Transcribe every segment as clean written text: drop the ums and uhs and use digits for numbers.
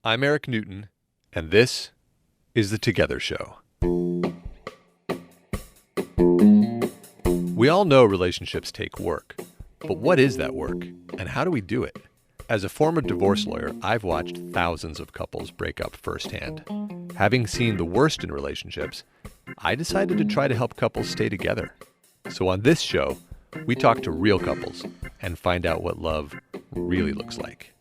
I'm Eric Newton, and this is The Together Show. We all know relationships take work, but what is that work, and how do we do it? As a former divorce lawyer, I've watched thousands of couples break up firsthand. Having seen the worst in relationships, I decided to try to help couples stay together. So on this show, we talk to real couples and find out what love really looks like.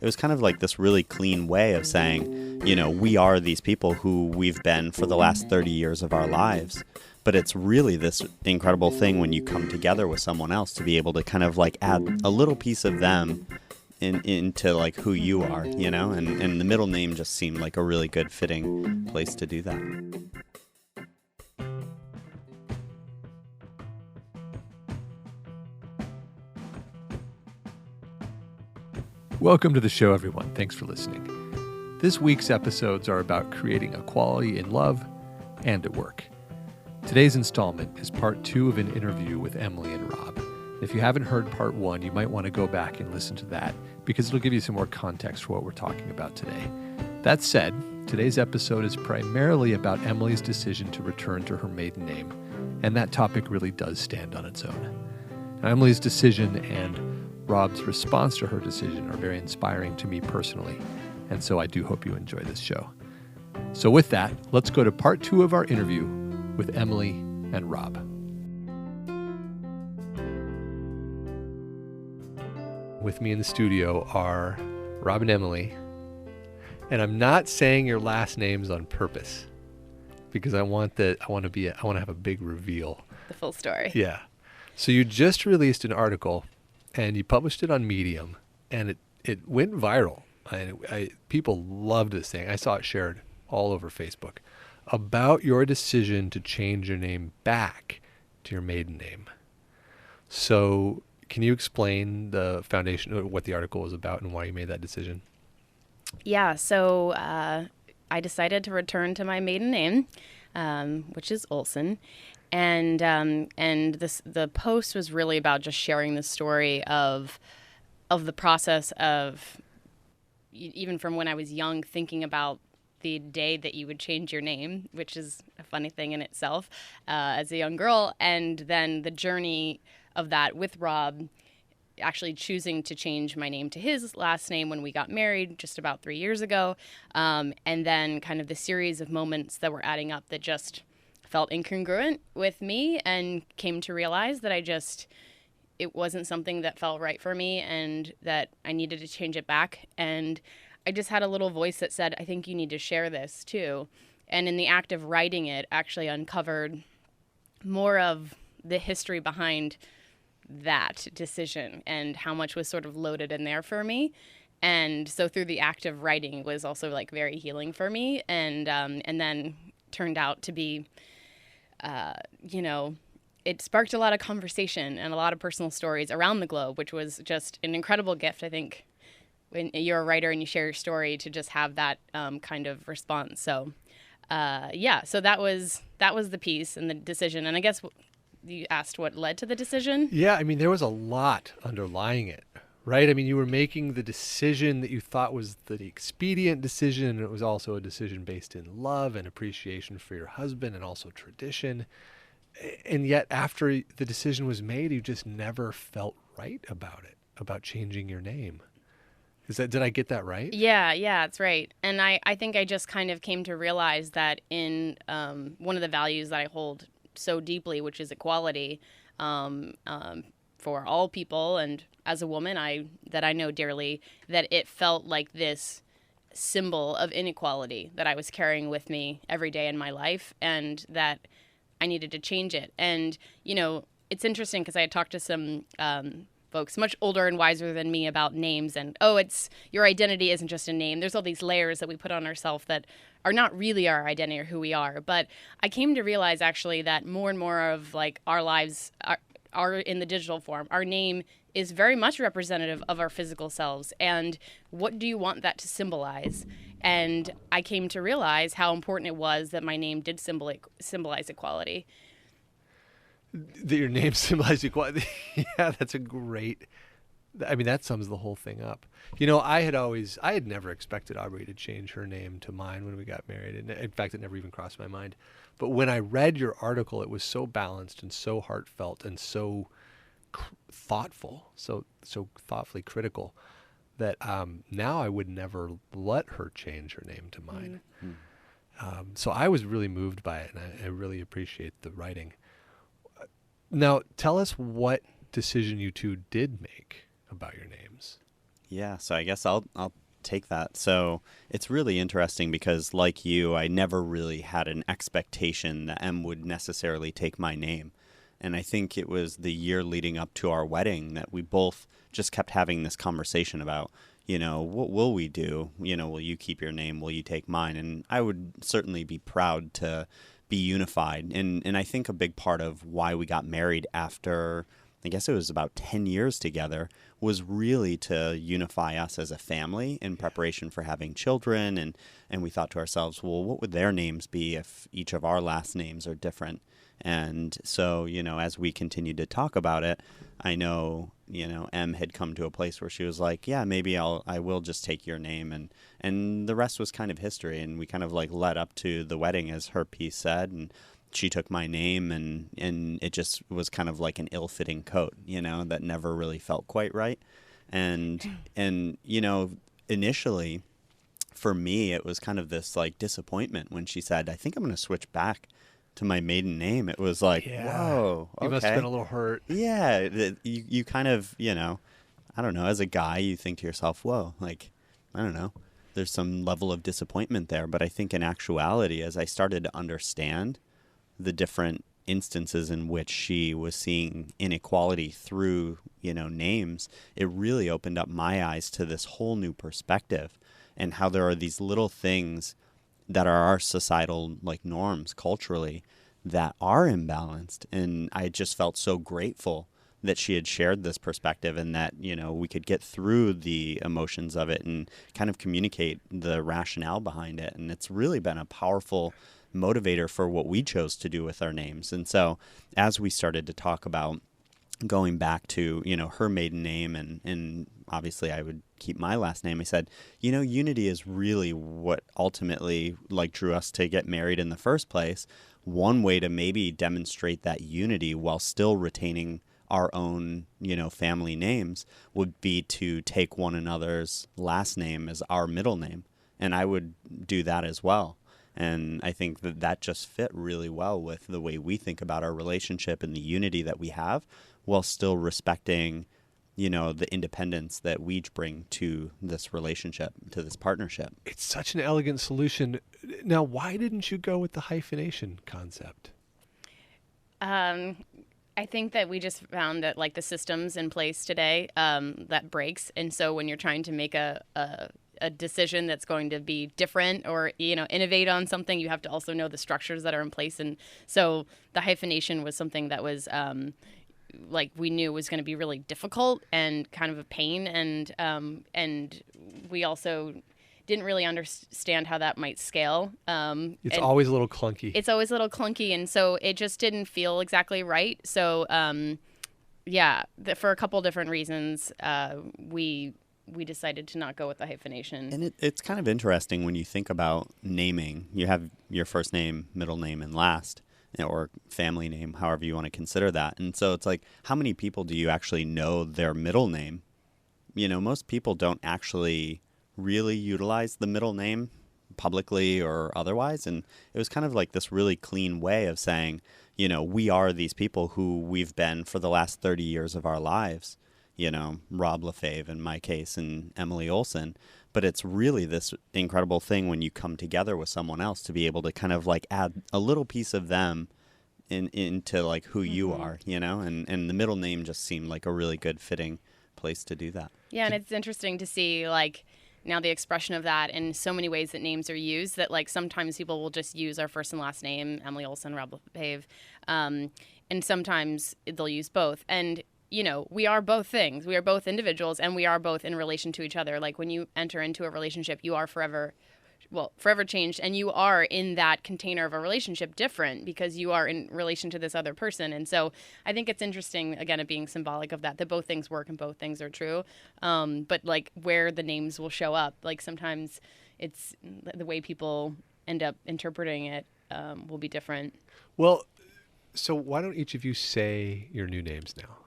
It was kind of like this really clean way of saying, you know, we are these people who we've been for the last 30 years of our lives. But it's really this incredible thing when you come together with someone else to be able to kind of like add a little piece of them into like who you are, you know, and the middle name just seemed like a really good fitting place to do that. Welcome to the show, everyone. Thanks for listening. This week's episodes are about creating equality in love and at work. Today's installment is part 2 of an interview with Emily and Rob. If you haven't heard part 1, you might want to go back and listen to that because it'll give you some more context for what we're talking about today. That said, today's episode is primarily about Emily's decision to return to her maiden name, and that topic really does stand on its own. Now, Emily's decision and Rob's response to her decision are very inspiring to me personally, and so I do hope you enjoy this show. So with that, let's go to part 2 of our interview with Emily and Rob. With me in the studio are Rob and Emily, and I'm not saying your last names on purpose because I want to have a big reveal. The full story. Yeah. So you just released an article and you published it on Medium, and it went viral. People loved this thing. I saw it shared all over Facebook about your decision to change your name back to your maiden name. So can you explain the foundation of what the article was about and why you made that decision? Yeah, so I decided to return to my maiden name, which is Olson. And the post was really about just sharing the story of the process of, even from when I was young, thinking about the day that you would change your name, which is a funny thing in itself as a young girl, and then the journey of that with Rob, actually choosing to change my name to his last name when we got married just about 3 years ago, and then kind of the series of moments that were adding up that just felt incongruent with me, and came to realize that it wasn't something that felt right for me and that I needed to change it back. And I just had a little voice that said, I think you need to share this too. And in the act of writing it, actually uncovered more of the history behind that decision and how much was sort of loaded in there for me. And so through the act of writing was also like very healing for me. And then turned out to be, it sparked a lot of conversation and a lot of personal stories around the globe, which was just an incredible gift, I think, when you're a writer and you share your story, to just have that kind of response. So, so that was the piece and the decision. And I guess you asked what led to the decision? Yeah, I mean, there was a lot underlying it, right? I mean, you were making the decision that you thought was the expedient decision, and it was also a decision based in love and appreciation for your husband and also tradition. And yet after the decision was made, you just never felt right about it, about changing your name. Did I get that right? Yeah, that's right. And I think I just kind of came to realize that in one of the values that I hold so deeply, which is equality, for all people, and as a woman that I know dearly, that it felt like this symbol of inequality that I was carrying with me every day in my life, and that I needed to change it. And, it's interesting because I had talked to some folks much older and wiser than me about names, and, it's your identity isn't just a name. There's all these layers that we put on ourselves that are not really our identity or who we are. But I came to realize actually that more and more of like our lives are in the digital form. Our name is very much representative of our physical selves. And what do you want that to symbolize? And I came to realize how important it was that my name did symbolize equality. That your name symbolizes equality. Yeah, that's a great I mean, that sums the whole thing up. I had never expected Aubrey to change her name to mine when we got married. And in fact, it never even crossed my mind. But when I read your article, it was so balanced and so heartfelt and so thoughtful, so thoughtfully critical that now I would never let her change her name to mine. Mm-hmm. So I was really moved by it, and I really appreciate the writing. Now, tell us what decision you two did make about your names. Yeah, so I guess I'll take that. So it's really interesting because, like you, I never really had an expectation that Em would necessarily take my name. And I think it was the year leading up to our wedding that we both just kept having this conversation about, what will we do? Will you keep your name? Will you take mine? And I would certainly be proud to be unified. And I think a big part of why we got married after, I guess it was about 10 years together, was really to unify us as a family in preparation for having children. And we thought to ourselves, well, what would their names be if each of our last names are different? And so, as we continued to talk about it, I know, Em had come to a place where she was like, yeah, maybe I will just take your name. And the rest was kind of history. And we kind of like led up to the wedding, as her piece said. And she took my name, and it just was kind of like an ill-fitting coat, that never really felt quite right. And initially for me, it was kind of this like disappointment when she said, I think I'm going to switch back to my maiden name. It was like, whoa, okay. You must have been a little hurt. Yeah. You kind of, I don't know, as a guy, you think to yourself, whoa, like, I don't know, there's some level of disappointment there. But I think in actuality, as I started to understand the different instances in which she was seeing inequality through, names, it really opened up my eyes to this whole new perspective and how there are these little things that are our societal like norms culturally that are imbalanced. And I just felt so grateful that she had shared this perspective and that, we could get through the emotions of it and kind of communicate the rationale behind it. And it's really been a powerful motivator for what we chose to do with our names. And so as we started to talk about going back to, her maiden name and obviously I would keep my last name, I said, unity is really what ultimately like drew us to get married in the first place. One way to maybe demonstrate that unity while still retaining our own, family names would be to take one another's last name as our middle name. And I would do that as well. And I think that just fit really well with the way we think about our relationship and the unity that we have while still respecting, the independence that we each bring to this relationship, to this partnership. It's such an elegant solution. Now, why didn't you go with the hyphenation concept? I think that we just found that like the systems in place today that breaks. And so when you're trying to make a decision that's going to be different or, innovate on something, you have to also know the structures that are in place. And so the hyphenation was something that was like we knew was going to be really difficult and kind of a pain. And we also didn't really understand how that might scale. It's always a little clunky. It's always a little clunky. And so it just didn't feel exactly right. So, for a couple different reasons, we decided to not go with the hyphenation. And it's kind of interesting when you think about naming. You have your first name, middle name, and last, or family name, however you want to consider that. And so it's like, how many people do you actually know their middle name? Most people don't actually really utilize the middle name publicly or otherwise. And it was kind of like this really clean way of saying, we are these people who we've been for the last 30 years of our lives. Rob Lefebvre in my case and Emily Olson. But it's really this incredible thing when you come together with someone else to be able to kind of like add a little piece of them into like who you are, and the middle name just seemed like a really good fitting place to do that. Yeah, and it's interesting to see like now the expression of that in so many ways that names are used that like sometimes people will just use our first and last name, Emily Olson, Rob Lefebvre, and sometimes they'll use both. And we are both things. We are both individuals, and we are both in relation to each other. Like when you enter into a relationship, you are forever forever changed, and you are in that container of a relationship different because you are in relation to this other person. And so I think it's interesting, again, it being symbolic of that both things work and both things are true. But like where the names will show up, like sometimes it's the way people end up interpreting it will be different. Well, so why don't each of you say your new names now?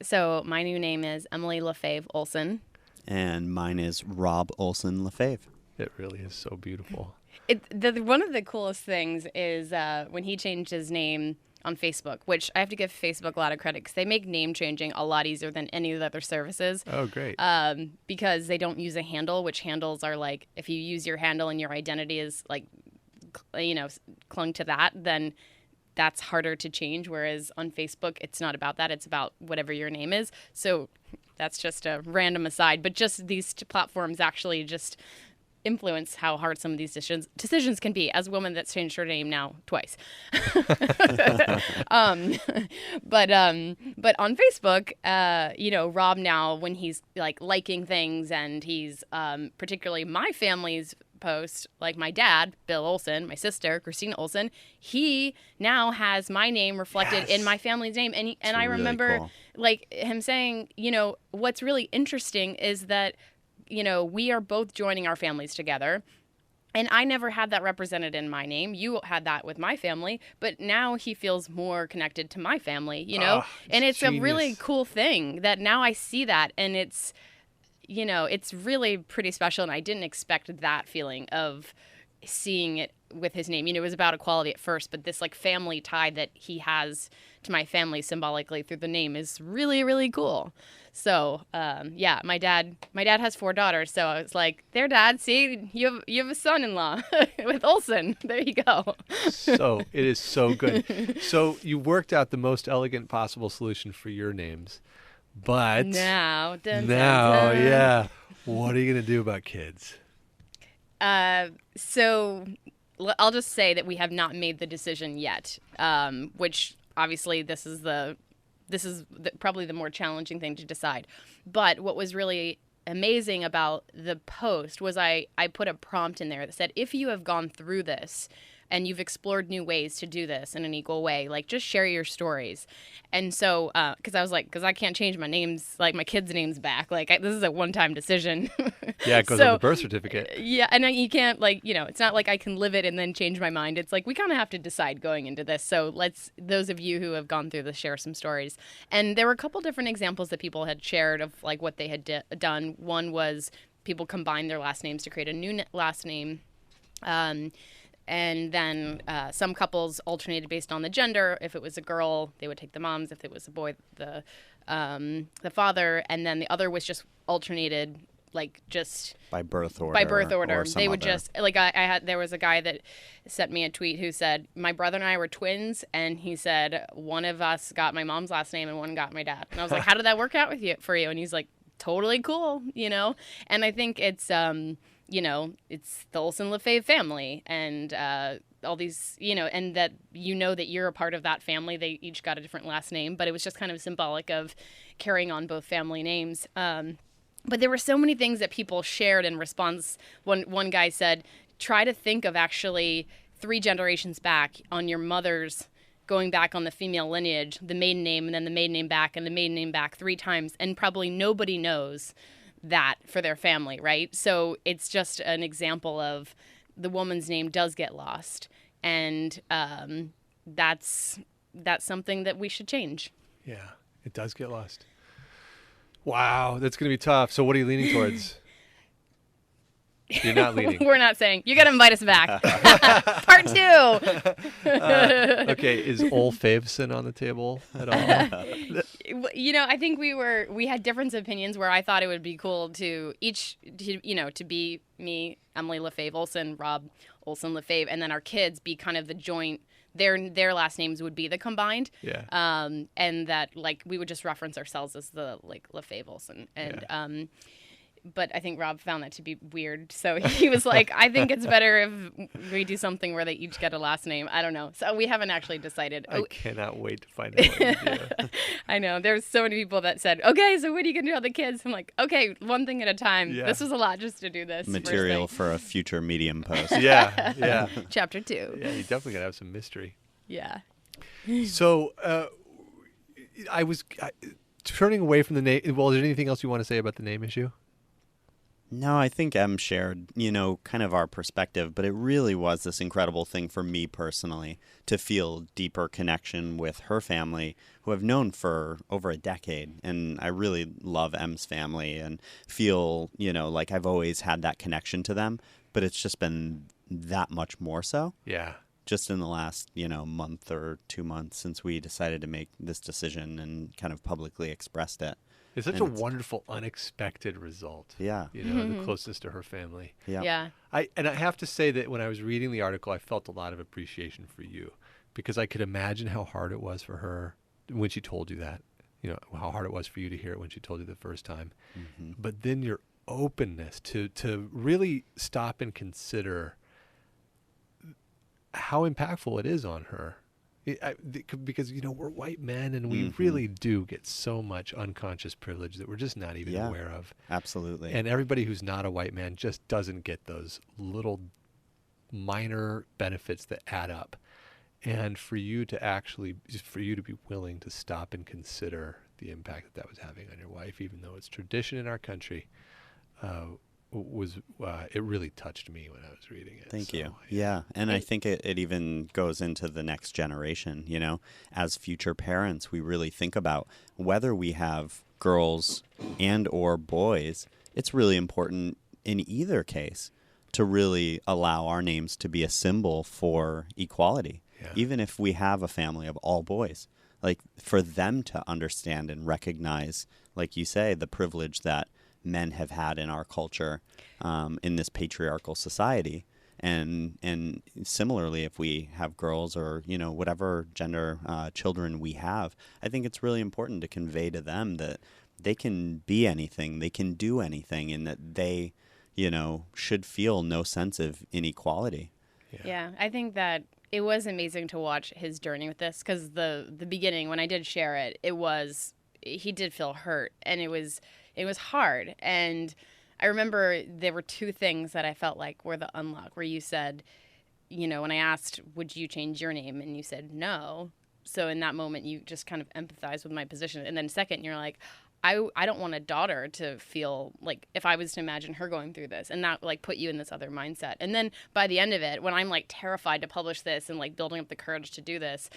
So my new name is Emily LaFave Olson. And mine is Rob Olson LaFave. It really is so beautiful. One of the coolest things is when he changed his name on Facebook, which I have to give Facebook a lot of credit because they make name changing a lot easier than any of the other services. Oh, great. Because they don't use a handle, which handles are like, if you use your handle and your identity is like, clung to that, then that's harder to change. Whereas on Facebook, it's not about that. It's about whatever your name is. So that's just a random aside. But just these platforms actually just influence how hard some of these decisions can be. As a woman that's changed her name now twice. But on Facebook, Rob now, when he's like liking things and he's particularly my family's post, like my dad, Bill Olson, my sister, Christina Olson, he now has my name reflected in my family's name. And I remember cool. like him saying, what's really interesting is that, we are both joining our families together. And I never had that represented in my name. You had that with my family, but now he feels more connected to my family, and it's genius. A really cool thing that now I see that, and it's really pretty special. And I didn't expect that feeling of seeing it with his name. It was about equality at first, but this like family tie that he has to my family symbolically through the name is really, really cool. So, my dad has 4 daughters. So I was like, there, Dad, see, you have a son-in-law with Olson. There you go. So it is so good. So you worked out the most elegant possible solution for your names, but now, yeah, what are you going to do about kids? So I'll just say that we have not made the decision yet, which obviously this is probably the more challenging thing to decide. But what was really amazing about the post was I put a prompt in there that said, if you have gone through this and you've explored new ways to do this in an equal way, like just share your stories. And so, because I can't change my names, like my kids' names back. Like this is a one-time decision. Yeah, it goes on the birth certificate. Yeah, and you can't it's not like I can live it and then change my mind. It's like we kind of have to decide going into this. So those of you who have gone through this, share some stories. And there were a couple different examples that people had shared of like what they had done. One was people combined their last names to create a new last name. And then some couples alternated based on the gender. If it was a girl, they would take the mom's. If it was a boy, the father. And then the other was just alternated, like just by birth order. By birth order, they would other. just like there was a guy that sent me a tweet who said my brother and I were twins, and he said one of us got my mom's last name and one got my dad. And I was like, how did that work out for you? And he's like, totally cool, And I think it's it's the Olson LaFave family and all these, and that that you're a part of that family. They each got a different last name, but it was just kind of symbolic of carrying on both family names. But there were so many things that people shared in response. One guy said, try to think of actually 3 generations back on your mother's going back on the female lineage, the maiden name, and then the maiden name back, and the maiden name back 3 times, and probably nobody knows that for their family, right? So it's just an example of the woman's name does get lost, and that's something that we should change. Yeah, it does get lost. Wow, that's going to be tough. So what are you leaning towards? You're not leaning. We're not saying. You got to invite us back. Part 2. Okay, is Ol Faveson on the table at all? I think we had different opinions where I thought it would be cool to be me, Emily LaFave Olson, Rob Olson LaFave, and then our kids be kind of the joint. Their last names would be the combined. Yeah. And that like we would just reference ourselves as the like LaFave Olson. And but I think Rob found that to be weird. So he was like, I think it's better if we do something where they each get a last name. I don't know. So we haven't actually decided. I cannot wait to find out what you do. I know. There's so many people that said, okay, so what are you going to do with the kids? I'm like, okay, one thing at a time. Yeah. This was a lot just to do this. Material for a future Medium post. Yeah. Chapter 2. Yeah, you definitely got to have some mystery. Yeah. So I was turning away from the name. Well, is there anything else you want to say about the name issue? No, I think Em shared, kind of our perspective, but it really was this incredible thing for me personally to feel deeper connection with her family, who I've known for over a decade. And I really love Em's family and feel, like I've always had that connection to them, but it's just been that much more so. Yeah. Just in the last, month or 2 months since we decided to make this decision and kind of publicly expressed it. It's such a wonderful, unexpected result. Yeah. The closest to her family. Yeah. Yeah. I have to say that when I was reading the article, I felt a lot of appreciation for you because I could imagine how hard it was for her when she told you that, how hard it was for you to hear it when she told you the first time. Mm-hmm. But then your openness to really stop and consider how impactful it is on her. Because, we're white men and we really do get so much unconscious privilege that we're just not even aware of. Absolutely. And everybody who's not a white man just doesn't get those little minor benefits that add up. And for you to be willing to stop and consider the impact that was having on your wife, even though it's tradition in our country, it really touched me when I was reading it. Thank you. Yeah. And I think it even goes into the next generation, as future parents, we really think about whether we have girls and or boys. It's really important in either case to really allow our names to be a symbol for equality. Yeah. Even if we have a family of all boys, like for them to understand and recognize, like you say, the privilege that men have had in our culture, in this patriarchal society. And similarly, if we have girls or, whatever gender children we have, I think it's really important to convey to them that they can be anything, they can do anything, and that they, should feel no sense of inequality. Yeah, I think that it was amazing to watch his journey with this because the beginning, when I did share it, he did feel hurt, and it was hard. And I remember there were 2 things that I felt like were the unlock, where you said, when I asked, would you change your name? And you said no. So in that moment, you just kind of empathized with my position. And then second, you're like, I don't want a daughter to feel like if I was to imagine her going through this, and that like put you in this other mindset. And then by the end of it, when I'm like terrified to publish this and like building up the courage to do this,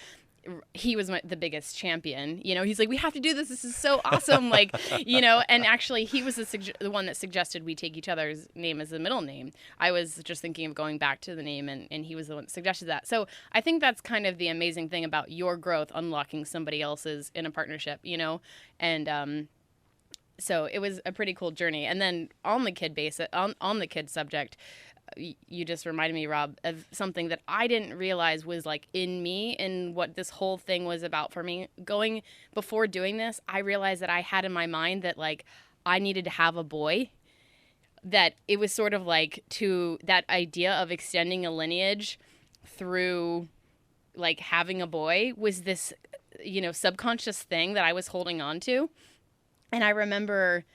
he was the biggest champion. He's like, we have to do this. This is so awesome. Like, and actually he was the one that suggested we take each other's name as the middle name. I was just thinking of going back to the name, and he was the one that suggested that. So I think that's kind of the amazing thing about your growth, unlocking somebody else's in a partnership, and, so it was a pretty cool journey. And then on the kid subject, you just reminded me, Rob, of something that I didn't realize was like in me and what this whole thing was about for me. Before doing this, I realized that I had in my mind that like I needed to have a boy, that it was sort of like to that idea of extending a lineage through like having a boy was this, subconscious thing that I was holding on to. And I remember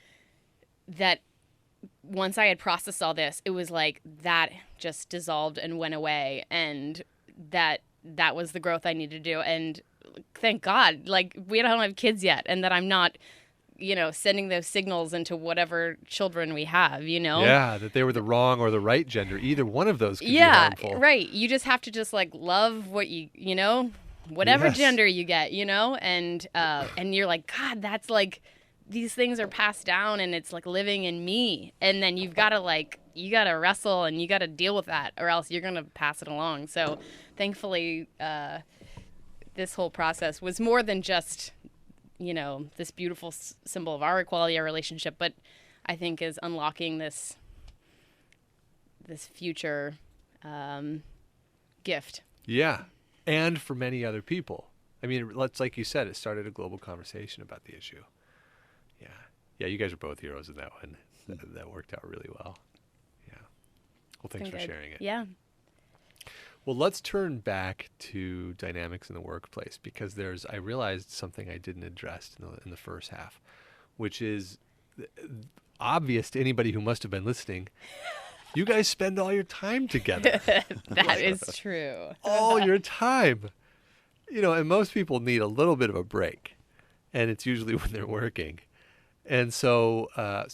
that once I had processed all this, it was like that just dissolved and went away, and that was the growth I needed to do. And thank God, like we don't have kids yet, and that I'm not, sending those signals into whatever children we have, Yeah, that they were the wrong or the right gender. Either one of those could be harmful. Yeah, right. You just have to just like love what whatever gender you get, and you're like, God, that's like, these things are passed down and it's like living in me. And then you got to wrestle and you got to deal with that, or else you're going to pass it along. So thankfully, this whole process was more than just, this beautiful symbol of our equality, our relationship, but I think is unlocking this future gift. Yeah. And for many other people. I mean, like you said, it started a global conversation about the issue. Yeah. Yeah, you guys are both heroes in that one. that worked out really well. Yeah. Well, It's thanks for been good. sharing it. Yeah. Well, let's turn back to dynamics in the workplace, because I realized something I didn't address in the first half, which is obvious to anybody who must have been listening. You guys spend all your time together. That is true. All your time. And most people need a little bit of a break, and it's usually when they're working. And so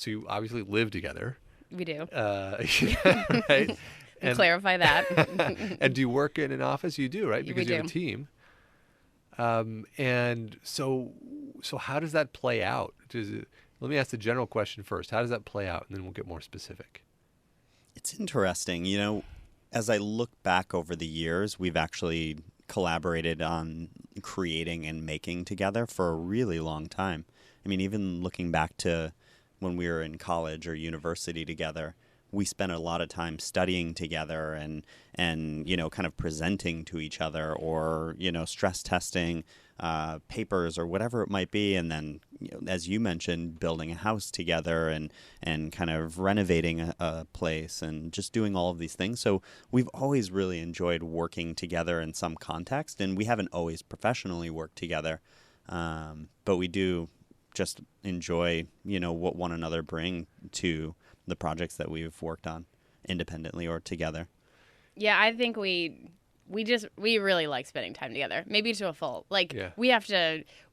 you obviously live together. We do. Right? And Clarify that. and do you work in an office? You do, right? Because We you have a do. team. And so how does that play out? Let me ask the general question first. How does that play out? And then we'll get more specific. It's interesting. As I look back over the years, we've actually collaborated on creating and making together for a really long time. I mean, even looking back to when we were in college or university together, we spent a lot of time studying together and kind of presenting to each other, or stress testing papers or whatever it might be, and then as you mentioned, building a house together and kind of renovating a place and just doing all of these things. So we've always really enjoyed working together in some context, and we haven't always professionally worked together, but we do just enjoy what one another bring to the projects that we've worked on independently or together. Yeah, I think we really like spending time together. Maybe to a fault. Yeah.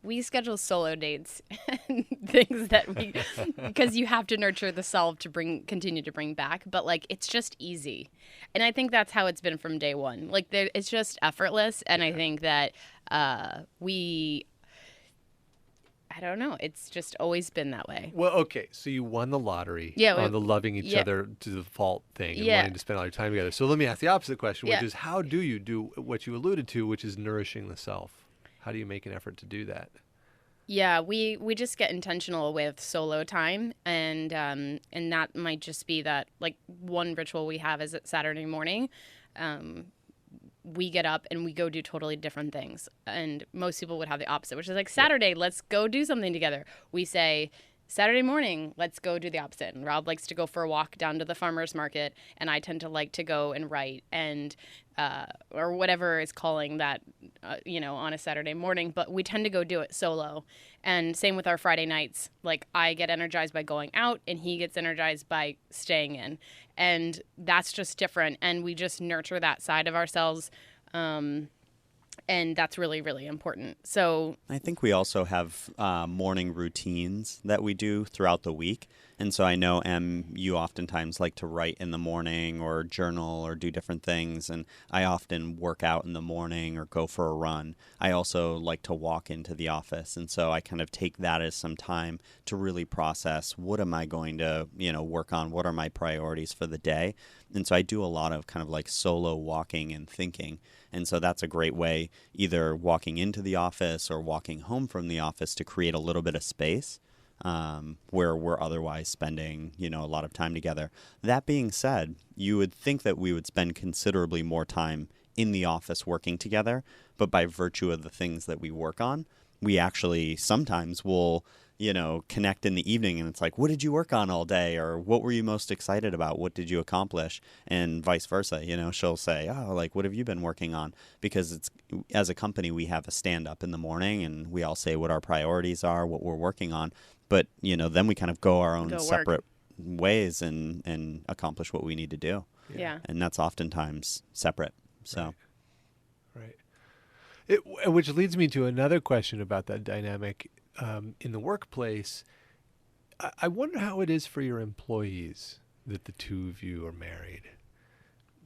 We schedule solo dates and things that because you have to nurture the self to continue to bring back. But it's just easy, and I think that's how it's been from day one. It's just effortless, and I think that I don't know. It's just always been that way. Well, okay. So you won the lottery on the loving each other to the fault thing and wanting to spend all your time together. So let me ask the opposite question, which is, how do you do what you alluded to, which is nourishing the self? How do you make an effort to do that? Yeah, we just get intentional with solo time, and that might just be that one ritual we have is at Saturday morning. We get up and we go do totally different things. And most people would have the opposite, which is Saturday, let's go do something together. We say, Saturday morning, let's go do the opposite. And Rob likes to go for a walk down to the farmer's market, and I tend to like to go and write and or whatever is calling that, on a Saturday morning. But we tend to go do it solo. And same with our Friday nights. I get energized by going out, and he gets energized by staying in. And that's just different. And we just nurture that side of ourselves. And that's really, really important. So I think we also have morning routines that we do throughout the week. And so I know, Em, you oftentimes like to write in the morning or journal or do different things. And I often work out in the morning or go for a run. I also like to walk into the office. And so I kind of take that as some time to really process, what am I going to, work on? What are my priorities for the day? And so I do a lot of kind of solo walking and thinking. And so that's a great way, either walking into the office or walking home from the office, to create a little bit of space where we're otherwise spending, a lot of time together. That being said, you would think that we would spend considerably more time in the office working together, but by virtue of the things that we work on, we actually sometimes will connect in the evening, and it's what did you work on all day? Or what were you most excited about? What did you accomplish? And vice versa, she'll say, oh, what have you been working on? Because as a company, we have a stand up in the morning, and we all say what our priorities are, what we're working on. But, then we kind of go our own separate ways and accomplish what we need to do. Yeah. And that's oftentimes separate. So. Right. Which leads me to another question about that dynamic. In the workplace, I wonder how it is for your employees that the two of you are married.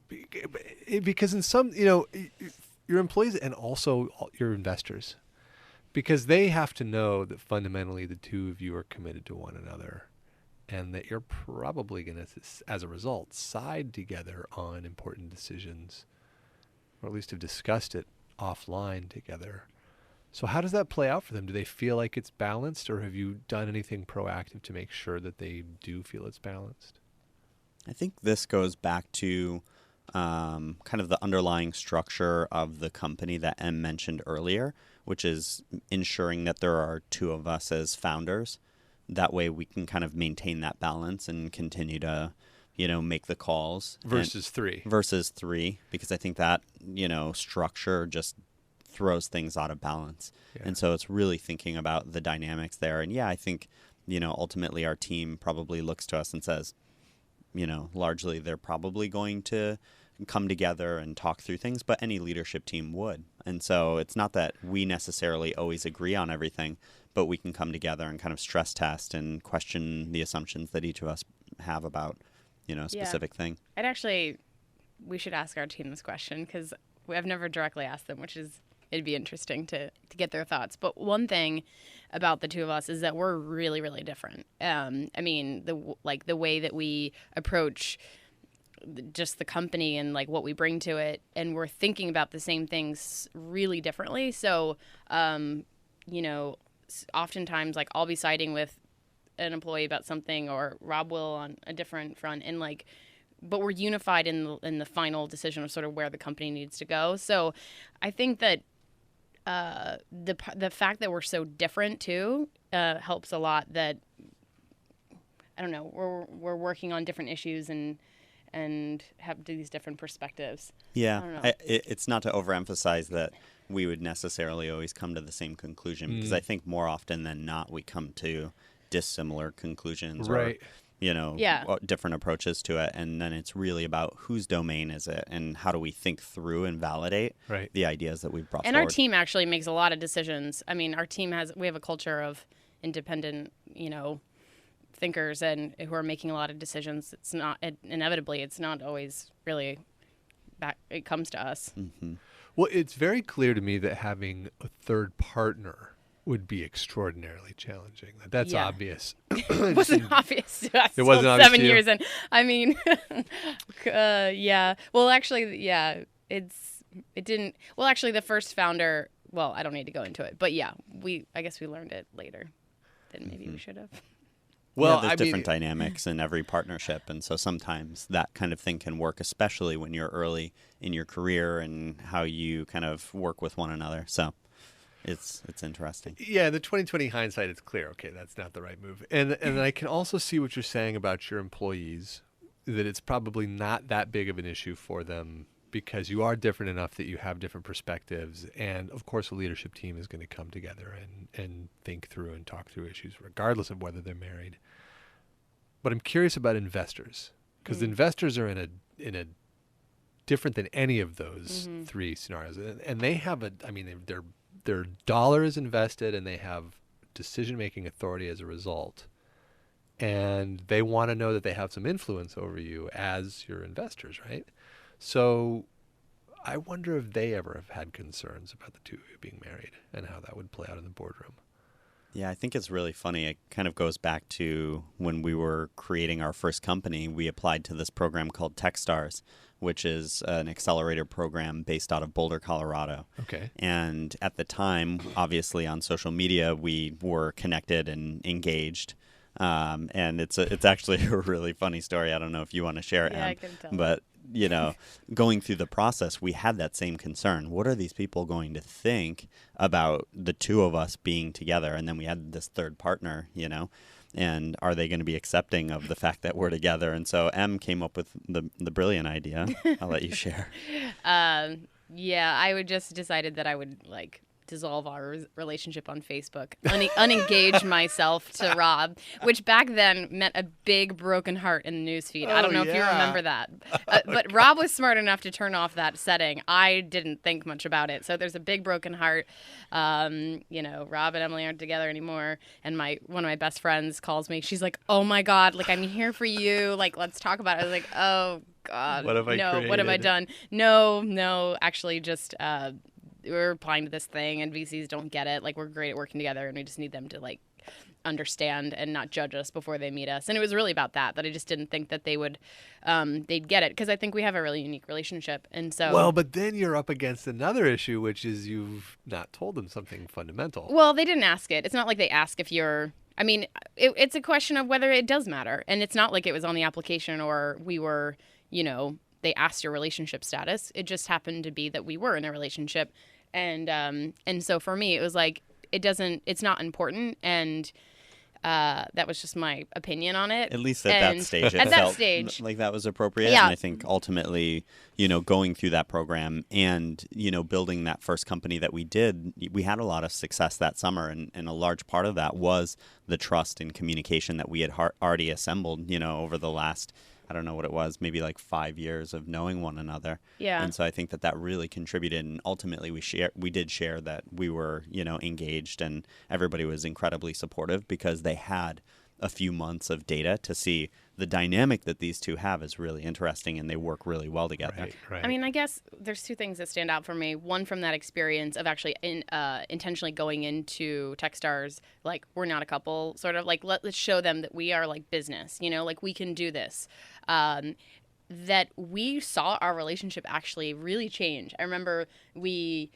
Because in some, your employees and also your investors, because they have to know that fundamentally the two of you are committed to one another, and that you're probably going to, as a result, side together on important decisions, or at least have discussed it offline together. So how does that play out for them? Do they feel like it's balanced, or have you done anything proactive to make sure that they do feel it's balanced? I think this goes back to kind of the underlying structure of the company that Em mentioned earlier, which is ensuring that there are two of us as founders, that way we can kind of maintain that balance and continue to, make the calls. Versus three. Versus three, because I think that, structure just throws things out of balance. Yeah. And so it's really thinking about the dynamics there. And I think, ultimately our team probably looks to us and says, largely they're probably going to come together and talk through things, but any leadership team would. And so it's not that we necessarily always agree on everything, but we can come together and kind of stress test and question the assumptions that each of us have about, a specific thing. We should ask our team this question, because I've never directly asked them, it'd be interesting to get their thoughts. But one thing about the two of us is that we're really, really different. The way that we approach just the company and like what we bring to it, and we're thinking about the same things really differently. So, oftentimes like I'll be siding with an employee about something, or Rob will on a different front, and but we're unified in the final decision of sort of where the company needs to go. So I think that the fact that we're so different too helps a lot. That I don't know, we're working on different issues and have these different perspectives. Yeah, it's not to overemphasize that we would necessarily always come to the same conclusion, because I think more often than not we come to dissimilar conclusions, right? Or different approaches to it, and then it's really about whose domain is it, and how do we think through and validate the ideas that we've brought and forward. Our team actually makes a lot of decisions. I mean, we have a culture of independent, thinkers and who are making a lot of decisions. It's not inevitably. It's not always really back. It comes to us. Mm-hmm. Well, it's very clear to me that having a third partner would be extraordinarily challenging. That's obvious. It wasn't obvious to us. It wasn't obvious 7 to you? years in. I mean, yeah. Well, actually, yeah. It didn't. Well, actually, the first founder. Well, I don't need to go into it, but yeah, I guess we learned it later than maybe we should have. Well, there's different dynamics in every partnership, and so sometimes that kind of thing can work, especially when you're early in your career and how you kind of work with one another. So it's interesting. Yeah, the 2020 hindsight, it's clear. Okay, that's not the right move. And I can also see what you're saying about your employees, that it's probably not that big of an issue for them because you are different enough that you have different perspectives. And of course, a leadership team is going to come together and think through and talk through issues, regardless of whether they're married. But I'm curious about investors, because investors are in a different than any of those three scenarios. And they have their dollar is invested, and they have decision-making authority as a result. And they want to know that they have some influence over you as your investors, right? So I wonder if they ever have had concerns about the two of you being married and how that would play out in the boardroom. Yeah, I think it's really funny. It kind of goes back to when we were creating our first company. We applied to this program called Techstars, which is an accelerator program based out of Boulder, Colorado. Okay. And at the time, obviously on social media, we were connected and engaged. And it's actually a really funny story. I don't know if you want to share it, Yeah, I can tell. But going through the process, we had that same concern. What are these people going to think about the two of us being together? And then we had this third partner, and are they going to be accepting of the fact that we're together? And so Em came up with the brilliant idea. I'll let you share. Yeah, I would just decided that I would dissolve our relationship on Facebook, unengage myself to Rob, which back then meant a big broken heart in the newsfeed. I don't know if you remember that. But Rob was smart enough to turn off that setting. I didn't think much about it. So there's a big broken heart. Rob and Emily aren't together anymore. And one of my best friends calls me. She's like, "Oh my God, I'm here for you. Let's talk about it." I was like, "Oh God, what have I created? What have I done?" No, actually just we're applying to this thing and VCs don't get it. We're great at working together and we just need them to understand and not judge us before they meet us. And it was really about that I just didn't think that they would, they'd get it, because I think we have a really unique relationship. And so. Well, but then you're up against another issue, which is you've not told them something fundamental. Well, they didn't ask it. It's not like they ask if you're, it's a question of whether it does matter. And it's not like it was on the application or we were, they asked your relationship status. It just happened to be that we were in a relationship. And so for me, it was it's not important. And That was just my opinion on it. At least at that stage, it at that felt stage, like that was appropriate. Yeah. And I think ultimately, going through that program and, building that first company that we did, we had a lot of success that summer. And a large part of that was the trust and communication that we had already assembled, over the last, I don't know what it was, maybe like 5 years of knowing one another. Yeah. And so I think that really contributed. And ultimately we did share that we were, engaged, and everybody was incredibly supportive because they had a few months of data to see the dynamic that these two have is really interesting, and they work really well together. Right. I mean, I guess there's two things that stand out for me. One, from that experience of actually intentionally going into Techstars, like, we're not a couple, sort of like, let's show them that we are like business, like we can do this. That we saw our relationship actually really change. I remember we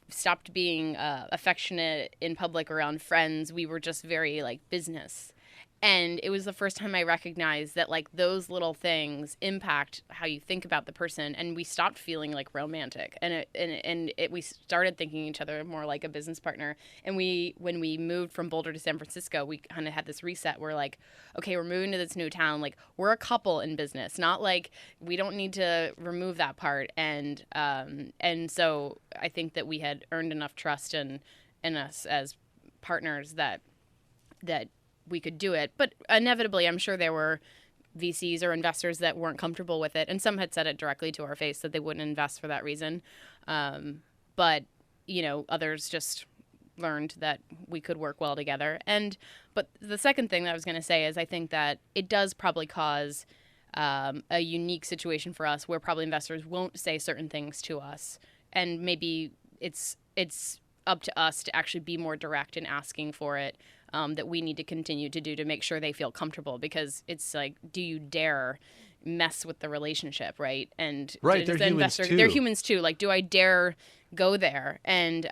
stopped being affectionate in public around friends. We were just very like business. And it was the first time I recognized that those little things impact how you think about the person, and we stopped feeling like romantic, and we started thinking each other more like a business partner. And when we moved from Boulder to San Francisco, we kind of had this reset. We're like, okay, we're moving to this new town. Like, we're a couple in business, not like we don't need to remove that part. And so I think that we had earned enough trust in us as partners that we could do it. But inevitably, I'm sure there were VCs or investors that weren't comfortable with it. And some had said it directly to our face that they wouldn't invest for that reason. But, others just learned that we could work well together. But the second thing that I was going to say is I think that it does probably cause a unique situation for us where probably investors won't say certain things to us. And maybe it's up to us to actually be more direct in asking for it. That we need to continue to do to make sure they feel comfortable, because it's like, do you dare mess with the relationship, right? And right, they're humans too. They're humans too. Like, do I dare go there? And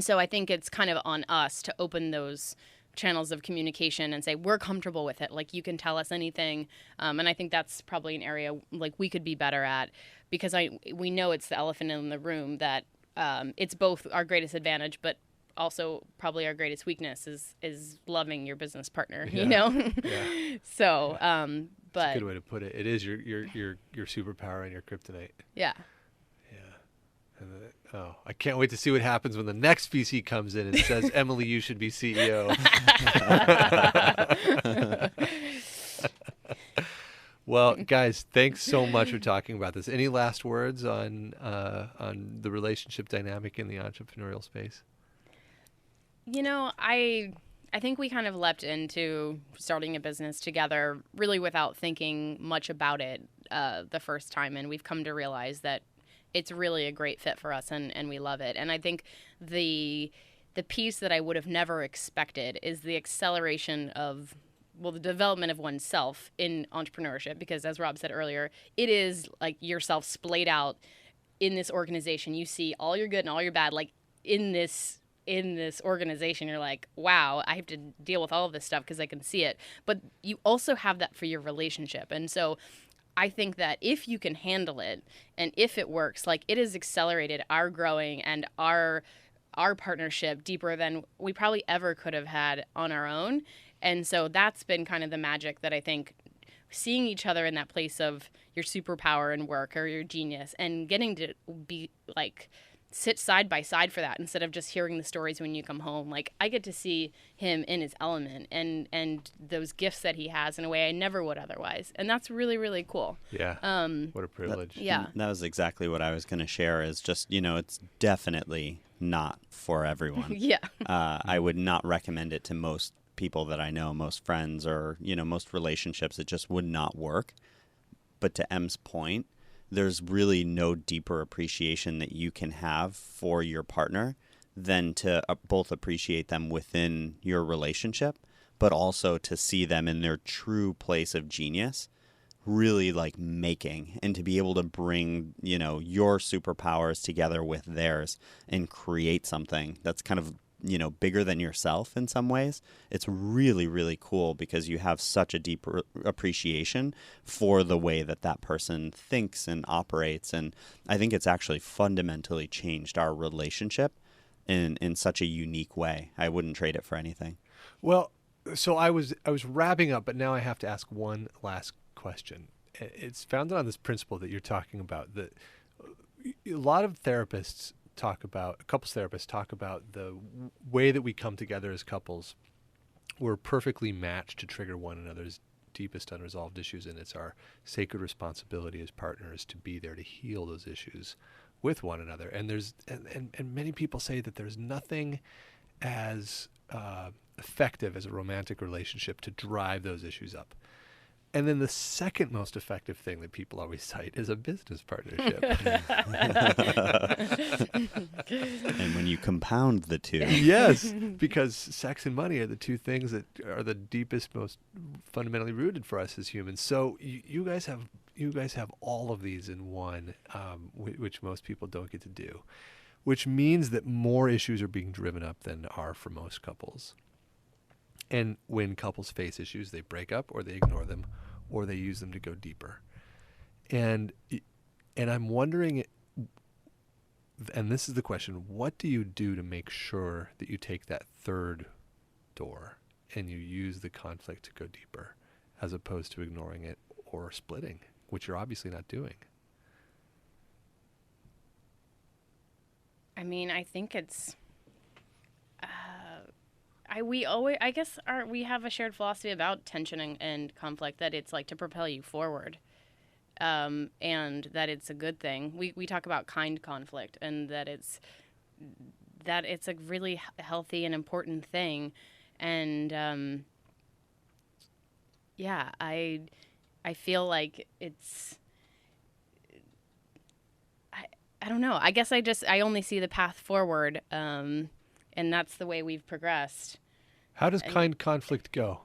so I think it's kind of on us to open those channels of communication and say, we're comfortable with it. Like, you can tell us anything. And I think that's probably an area we could be better at, because we know it's the elephant in the room that it's both our greatest advantage, but also probably our greatest weakness is loving your business partner, Yeah. So, but that's a good way to put it. It is your superpower and your kryptonite. Yeah. And I can't wait to see what happens when the next VC comes in and says, Emily, you should be CEO. Well, guys, thanks so much for talking about this. Any last words on the relationship dynamic in the entrepreneurial space? I think we kind of leapt into starting a business together really without thinking much about it the first time. And we've come to realize that it's really a great fit for us, and we love it. And I think the piece that I would have never expected is the acceleration of, the development of oneself in entrepreneurship. Because as Rob said earlier, it is like yourself splayed out in this organization. You see all your good and all your bad, like in this organization. You're like, wow, I have to deal with all of this stuff because I can see it. But you also have that for your relationship. And so I think that if you can handle it and if it works, it has accelerated our growing and our partnership deeper than we probably ever could have had on our own. And so that's been kind of the magic that I think, seeing each other in that place of your superpower in work or your genius, and getting to be sit side by side for that, instead of just hearing the stories when you come home. I get to see him in his element and those gifts that he has in a way I never would otherwise. And that's really, really cool. Yeah. What a privilege. Yeah. That was exactly what I was going to share, is just, it's definitely not for everyone. Yeah. I would not recommend it to most people that I know, most friends, or, most relationships. It just would not work. But to M's point, there's really no deeper appreciation that you can have for your partner than to both appreciate them within your relationship, but also to see them in their true place of genius, really making, and to be able to bring, your superpowers together with theirs and create something that's kind of, bigger than yourself in some ways. It's really, really cool, because you have such a deep appreciation for the way that person thinks and operates. And I think it's actually fundamentally changed our relationship in such a unique way. I wouldn't trade it for anything. Well, So I was wrapping up, but now I have to ask one last question. It's founded on this principle that you're talking about, that a lot of therapists talk about, couples therapists talk about the way that we come together as couples. We're perfectly matched to trigger one another's deepest unresolved issues, and it's our sacred responsibility as partners to be there to heal those issues with one another. And there's and many people say that there's nothing as effective as a romantic relationship to drive those issues up. And then the second most effective thing that people always cite is a business partnership. And when you compound the two. Yes, because sex and money are the two things that are the deepest, most fundamentally rooted for us as humans. So you guys have all of these in one, which most people don't get to do, which means that more issues are being driven up than are for most couples. And when couples face issues, they break up or they ignore them or they use them to go deeper. And I'm wondering, and this is the question, what do you do to make sure that you take that third door and you use the conflict to go deeper as opposed to ignoring it or splitting, which you're obviously not doing? I mean, I think it's... we have a shared philosophy about tension and conflict, that it's like to propel you forward, and that it's a good thing. We talk about kind conflict, and that it's a really healthy and important thing. And I feel like it's... I don't know. I guess I only see the path forward, and that's the way we've progressed. How does kind conflict go?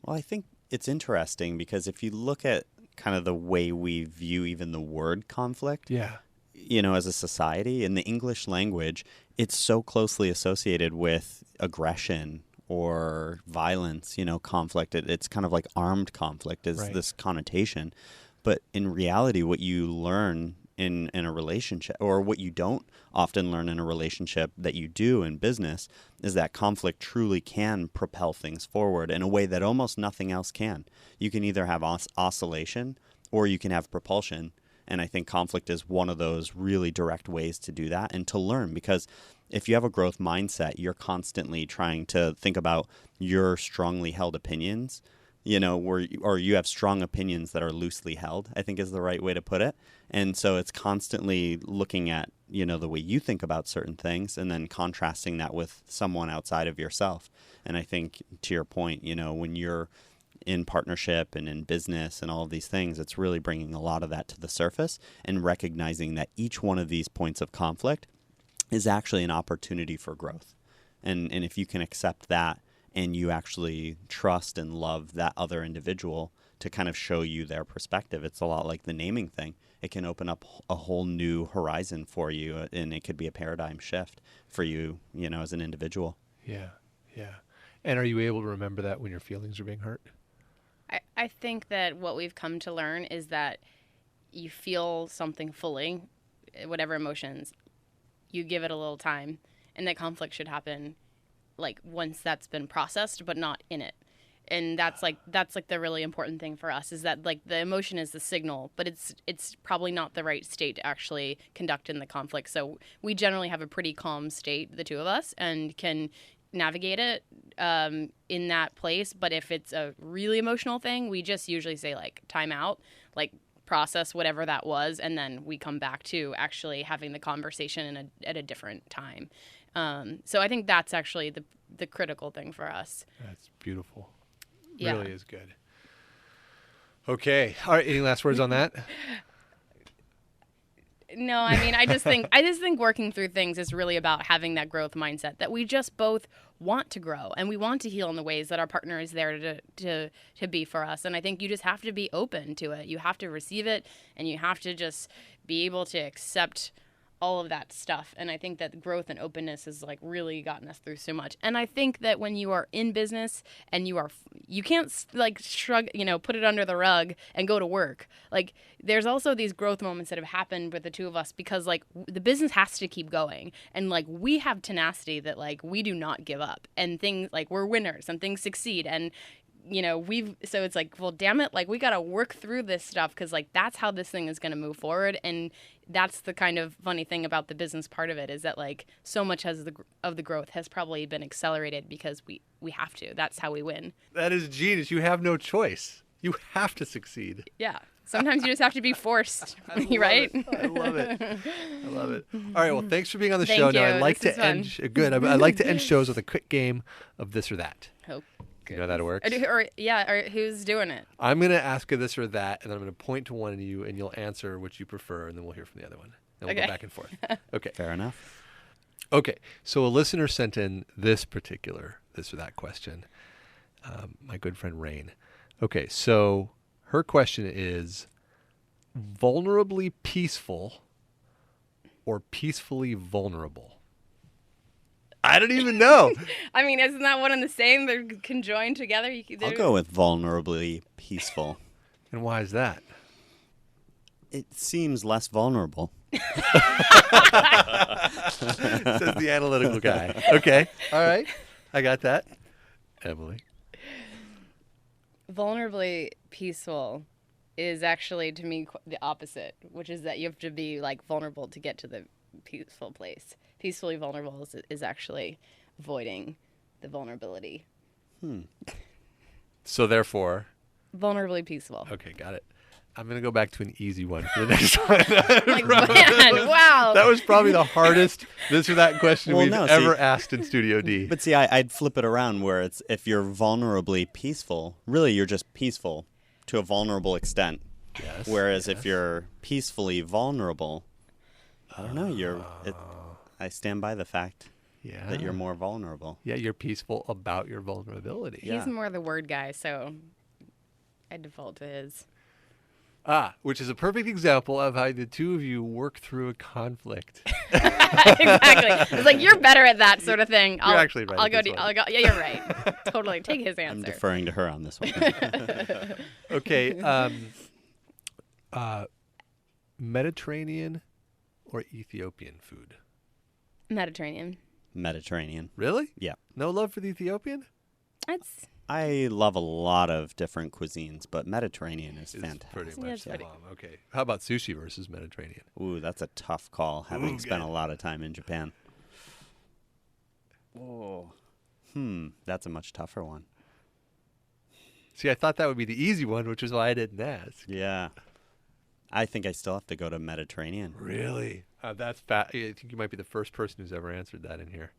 Well, I think it's interesting because if you look at kind of the way we view even the word conflict, as a society, in the English language, it's so closely associated with aggression or violence, conflict. It's kind of like armed conflict is this connotation. But in reality, what you learn in a relationship, or what you don't often learn in a relationship that you do in business, is that conflict truly can propel things forward in a way that almost nothing else can. You can either have oscillation or you can have propulsion. And I think conflict is one of those really direct ways to do that and to learn, because if you have a growth mindset, you're constantly trying to think about your strongly held opinions, or you have strong opinions that are loosely held, I think is the right way to put it. And so it's constantly looking at, the way you think about certain things and then contrasting that with someone outside of yourself. And I think to your point, when you're in partnership and in business and all of these things, it's really bringing a lot of that to the surface and recognizing that each one of these points of conflict is actually an opportunity for growth. And if you can accept that, and you actually trust and love that other individual to kind of show you their perspective, it's a lot like the naming thing. It can open up a whole new horizon for you, and it could be a paradigm shift for you, as an individual. Yeah. And are you able to remember that when your feelings are being hurt? I think that what we've come to learn is that you feel something fully, whatever emotions, you give it a little time, and that conflict should happen like once that's been processed, but not in it. And that's like the really important thing for us, is that like the emotion is the signal, but it's probably not the right state to actually conduct in the conflict. So we generally have a pretty calm state, the two of us, and can navigate it in that place. But if it's a really emotional thing, we just usually say like time out, like process whatever that was, and then we come back to actually having the conversation at a different time. So I think that's actually the critical thing for us. That's beautiful. Yeah. Really is good. Okay. All right. Any last words on that? No, I mean, I just think working through things is really about having that growth mindset, that we just both want to grow and we want to heal in the ways that our partner is there to be for us. And I think you just have to be open to it. You have to receive it, and you have to just be able to accept all of that stuff. And I think that growth and openness has like really gotten us through so much. And I think that when you are in business and you can't like shrug, put it under the rug and go to work. Like there's also these growth moments that have happened with the two of us because like the business has to keep going. And like we have tenacity that like we do not give up, and things like we're winners and things succeed. And so it's like, well, damn it, like we got to work through this stuff because like that's how this thing is going to move forward. And that's the kind of funny thing about the business part of it, is that like so much of the growth has probably been accelerated because we have to. That's how we win. That is genius. You have no choice. You have to succeed. Yeah. Sometimes you just have to be forced, right? I love it. I love it. All right. Well, thanks for being on the Thank show. you. Now, I like This to is end. fun. Good. I like to end shows with a quick game of this or that. Oh, You know how that works? or who's doing it? I'm going to ask a this or that, and then I'm going to point to one of you, and you'll answer which you prefer, and then we'll hear from the other one. And we'll go Okay. back and forth. Okay. Fair enough. Okay. So a listener sent in this particular this or that question. My good friend Rain. Okay. So her question is vulnerably peaceful or peacefully vulnerable? I don't even know. I mean, isn't that one and the same? They're conjoined together. I'll go with vulnerably peaceful. And why is that? It seems less vulnerable. Says the analytical guy. Okay. All right. I got that. Emily. Vulnerably peaceful is actually, to me, the opposite, which is that you have to be like vulnerable to get to the peaceful place. Peacefully vulnerable is actually avoiding the vulnerability. So therefore, Vulnerably peaceful. okay, got it. I'm going to go back to an easy one for the next one. Like, man, wow. That was probably the hardest this or that question Well, we've no, ever see- asked in Studio D. But see, I'd flip it around where it's if you're vulnerably peaceful, really you're just peaceful to a vulnerable extent. Yes. Whereas if you're peacefully vulnerable, I don't know, I stand by the fact Yeah. that you're more vulnerable. Yeah, you're peaceful about your vulnerability. He's more the word guy, so I default to his. Which is a perfect example of how the two of you work through a conflict. Exactly. It's like, you're better at that sort of thing. You're actually right I'll at go. this one. I'll go. Yeah, you're right. Totally. Take his answer. I'm deferring to her on this one. Okay. Mediterranean or Ethiopian food? Mediterranean. Mediterranean. Really? Yeah. No love for the Ethiopian? That's I love a lot of different cuisines, but Mediterranean is It's fantastic. pretty Yeah, much it's the pretty- bomb. Okay. How about sushi versus Mediterranean? Ooh, that's a tough call, having Ooh, spent good. a lot of time in Japan. Oh. That's a much tougher one. See, I thought that would be the easy one, which is why I didn't ask. Yeah. I think I still have to go to Mediterranean. Really? That's I think you might be the first person who's ever answered that in here.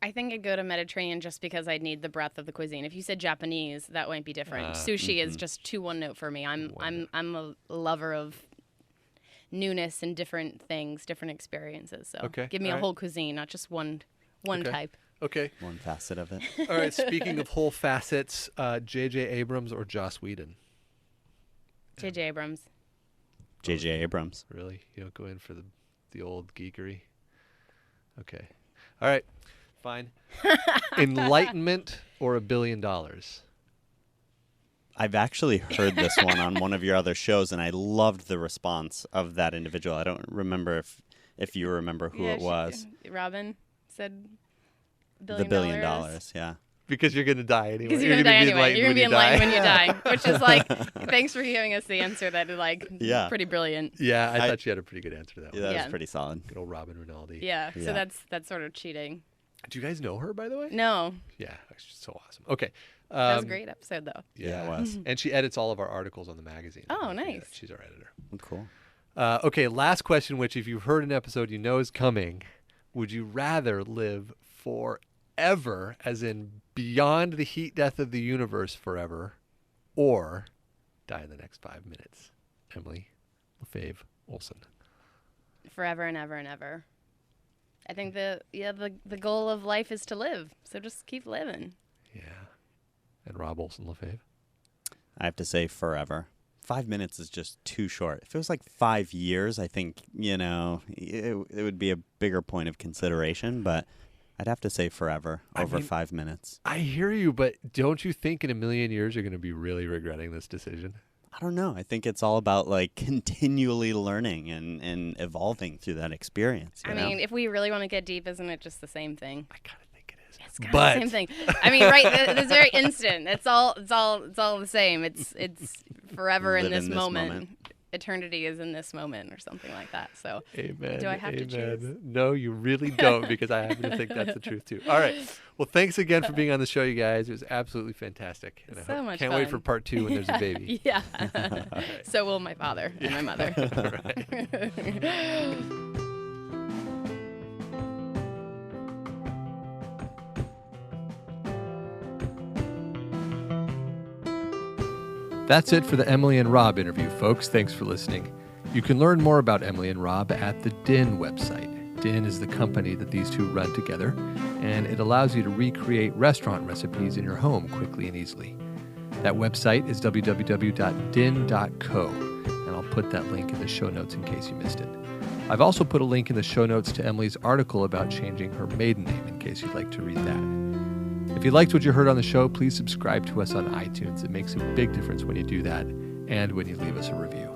I think I'd go to Mediterranean just because I'd need the breadth of the cuisine. If you said Japanese, that might be different. Sushi is just too one note for me. I'm a lover of newness and different things, different experiences. So Okay, give me a all right. whole cuisine, not just one Okay. type. Okay. One facet of it. All right. Speaking of whole facets, J.J. Abrams or Joss Whedon? J.J. Abrams. J.J. Abrams. Really? You don't go in for the old geekery? Okay. All right. Fine. Enlightenment or $1 billion? I've actually heard this one on one of your other shows, and I loved the response of that individual. I don't remember if you remember who it was. Robin said $1 The $1 billion, yeah. Because you're going to die anyway. Because you're going to die anyway. You're going to be enlightened when you die. die. Which is like, thanks for giving us the answer that is like Yeah. pretty brilliant. Yeah, I I- thought you had a pretty good answer to that Yeah, one. that Yeah. was pretty solid. Good old Robin Rinaldi. Yeah, Yeah. so that's sort of cheating. Do you guys know her, by the way? No, Yeah, she's so awesome. Okay. that was a great episode though. Yeah, it was. And she edits all of our articles on the magazine. Oh, Yeah, nice. she's our editor. Cool. Okay, last question, which if you've heard an episode, you know is coming. Would you rather live forever, as in beyond the heat death of the universe forever, or die in the next 5 minutes? Emily Lefebvre Olson. Forever and ever and ever. I think the goal of life is to live, so just keep living. Yeah. And Rob Olson Lefebvre. I have to say forever. 5 minutes is just too short. If it was like 5 years, I think, it would be a bigger point of consideration, but I'd have to say forever over 5 minutes. I hear you, but don't you think in a million years you're going to be really regretting this decision? I don't know. I think it's all about like continually learning and evolving through that experience. I mean, if we really want to get deep, isn't it just the same thing? I kind of think it is. It's kind of the same thing. I mean, right? It's very instant. It's all the same. It's forever in this moment. Eternity is in this moment, or something like that. So, amen. Do I have to choose? No, you really don't, because I happen to think that's the truth too. All right. Well, thanks again for being on the show, you guys. It was absolutely fantastic. And so much can't fun. wait for part 2 when there's a baby. Yeah. Right. So will my father and my mother. That's it for the Emily and Rob interview, folks. Thanks for listening. You can learn more about Emily and Rob at the DIN website. DIN is the company that these two run together, and it allows you to recreate restaurant recipes in your home quickly and easily. That website is www.din.co, and I'll put that link in the show notes in case you missed it. I've also put a link in the show notes to Emily's article about changing her maiden name in case you'd like to read that. If you liked what you heard on the show, please subscribe to us on iTunes. It makes a big difference when you do that and when you leave us a review.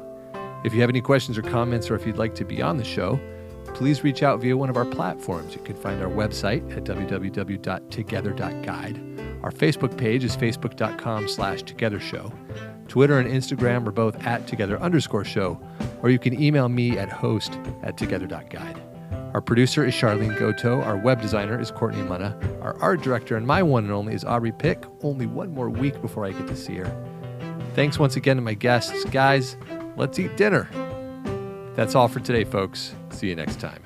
If you have any questions or comments, or if you'd like to be on the show, please reach out via one of our platforms. You can find our website at www.together.guide. Our Facebook page is facebook.com/togethershow. Twitter and Instagram are both @together_show, or you can email me at host@together.guide. Our producer is Charlene Goto. Our web designer is Courtney Munna. Our art director and my one and only is Aubrey Pick. Only one more week before I get to see her. Thanks once again to my guests. Guys, let's eat dinner. That's all for today, folks. See you next time.